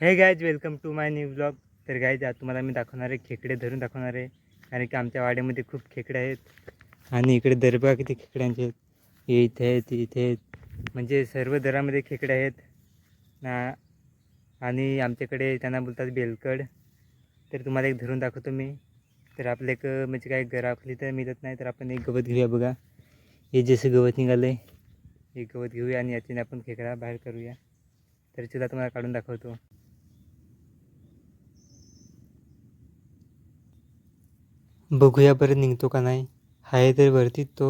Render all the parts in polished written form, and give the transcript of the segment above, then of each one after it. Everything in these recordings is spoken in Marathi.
हे guys, welcome to my new blog. तर गायज, आज तुम्हाला मी दाखवणार आहे, खेकडे धरून दाखवणार आहे. कारण की आमच्या वाड्यामध्ये खूप खेकडे आहेत आणि इकडे दरबा किती खेकड्यांचे आहेत. हे इथे आहेत, इथे आहेत, म्हणजे सर्व दरामध्ये खेकडे आहेत ना. आणि आमच्याकडे त्यांना बोलतात बेलकड. तर तुम्हाला एक धरून दाखवतो मी. तर आपलं एक म्हणजे काय घरापली तर मिळत नाही, तर आपण एक गवत घेऊया. बघा, हे जसं गवत निघालं आहे, हे गवत घेऊया आणि याच्याने आपण खेकडा बाहेर करूया. तर चला तुम्हाला काढून दाखवतो. बघूया बरं निघतो का नाही. आहे तर वरतीच तो,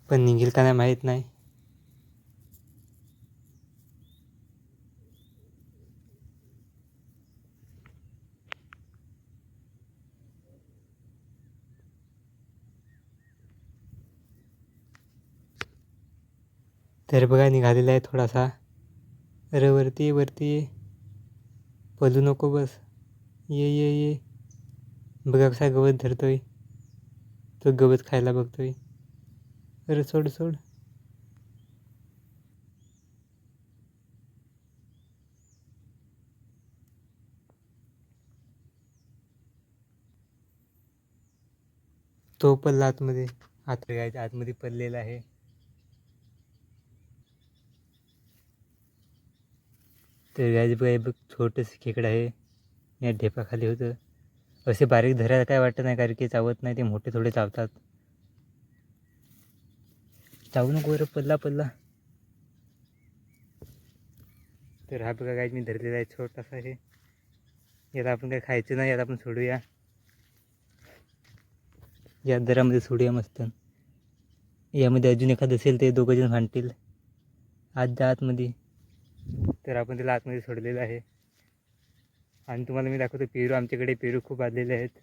पण निघेल का नाही माहीत नाही. तर बघा, निघालेला आहे थोडासा. अरे वरती वरती ये, पळू नको, बस ये ये ये. बघा कसा गवत धरतोय, तो गवत खायला बघतोय. अरे सोड सोड. तो पडला आतमध्ये. आत गायचा आतमध्ये पडलेला आहे. तर गायचं बघा, हे बघ छोटंसं खेकडं आहे. या ढेपाखाली होतं. असे बारीक धरायला काय वाटत नाही, कारण की चावत नाही, ते मोठे थोडे चावतात. चावू नको बरं, पडला पडला. तर हा बघा गायच मी धरलेला आहे, छोटासा आहे. याला आपण काय खायचं नाही, याला आपण सोडूया. या दरामध्ये सोडूया मस्त. यामध्ये अजून एखादं असेल ते दोघं जण भांडतील आतच्या आतमध्ये. तर आपण त्याला आतमध्ये सोडलेलं आहे. आणि तुम्हाला मी दाखवतो पेरू. आमच्याकडे पेरू खूप आलेले आहेत.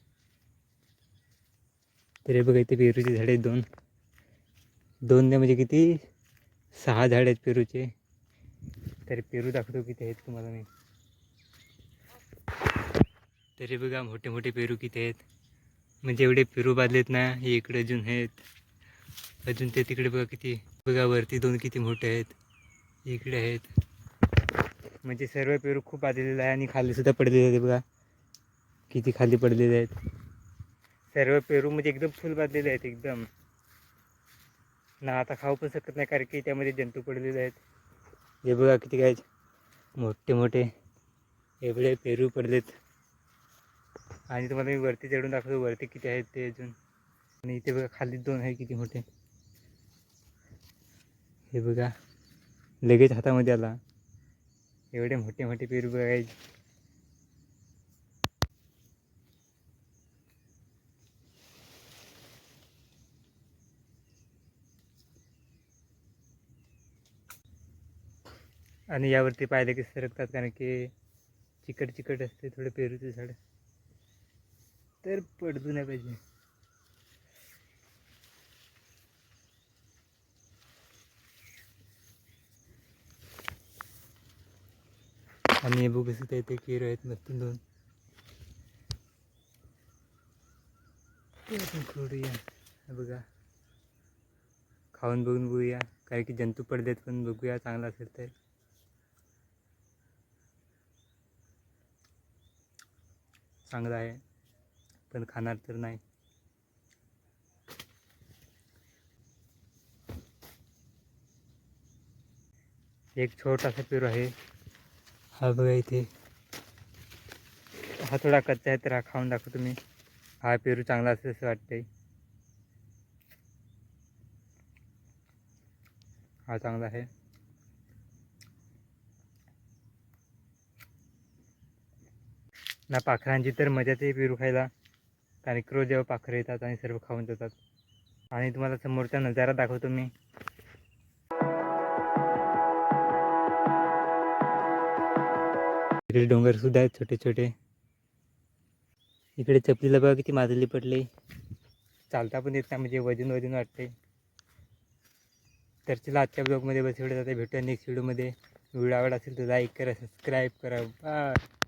तर हे बघा, इथे पेरूचे झाडे दोन दोन नाही म्हणजे किती, 6 झाड आहेत पेरूचे. तर पेरू दाखवतो किती आहेत तुम्हाला मी. तरी बघा, मोठे मोठे पेरू किती आहेत. म्हणजे एवढे पेरू बांधलेत ना. हे इकडे अजून आहेत, अजून ते तिकडे बघा किती. बघा वरती दोन किती मोठे आहेत, इकडे आहेत. म्हणजे सर्व पेरू खूप आलेले आहे. आणि खाली सुद्धा पडलेले आहेत बघा, किती खाली पडलेले आहेत. सर्व पेरू म्हणजे एकदम फुल बांधलेले आहेत एकदम ना. आता खाऊ पण शकत नाही, कारण की त्यामध्ये जंतू पडलेले आहेत. हे बघा किती काय मोठे मोठे एवढे पेरू पडलेत. आणि तुम्हाला मी वरती चढून दाखवतो, वरती किती आहेत ते अजून. आणि इथे बघा खाली दोन आहे किती मोठे. हे बघा, लगेच हातामध्ये आला. एवढे मोठे मोठे पेरू बघायचे. आणि यावरती पाहिले की सरकतात, कारण की चिकट चिकट असते थोडे पेरूचे झाड, तर पडू नाही पाहिजे. आणि हे बघू सुद्धा इथे केरू आहेत मस्त दोन. ते आपण खोडूया. बघा, खाऊन बघून बघूया, कारण की जंतू पडलेत, पण बघूया चांगला असेल तर. चांगला आहे, पण खाणार तर नाही. एक छोटासा पेरू आहे, हा बघा इथे. हा थोडा कच्चा आहे, तर हा खाऊन दाखवतो मी. हा पेरू चांगला असेल असं वाटतंय. हा चांगला आहे. ना पाखरांची तर मजा ते पेरू खायला, कारण की रोज जेव्हा पाखरं येतात आणि सर्व खाऊन जातात. आणि तुम्हाला समोरचा नजारा दाखवतो मी. इकडे डोंगर सुद्धा आहेत छोटे छोटे. इकडे चपलीला बघा किती माजली पडली, चालता पण येत नाही, म्हणजे वजन वजन वाटते. तर चला, आजच्या ब्लॉगमध्ये बस एवढं जाते. भेटूया नेक्स्ट व्हिडिओमध्ये. व्हिडिओ आवडला असेल तर लाईक करा, सबस्क्राईब करा. बाय.